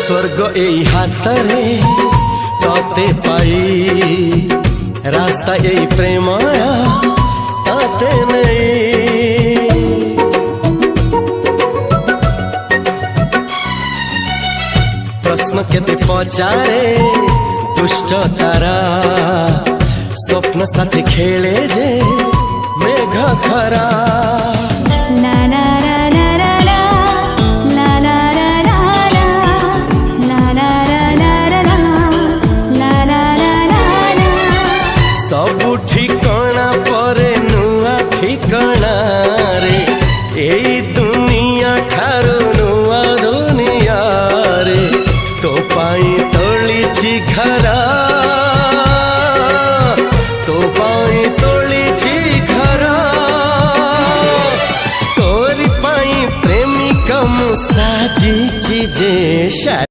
स्वर्ग एई हातरे तते पाई रास्ता एई प्रेमया ताते नहीं। प्रश्न केते पचारे दुष्ट तारा स्वप्न साथी खेले जे मेघ खरा। ला ला ला ला ला ला ला ला ला ला ला ला ला ला ला। सबु ठिकाना परे नुआ ठिकाना रे एई दुनिया ठारू नुआ दुनिया रे। तो पाई तोलिछि घरा तो पाई तोलिछि घरा तोरी पाई प्रेमिका मु साजिछि जे।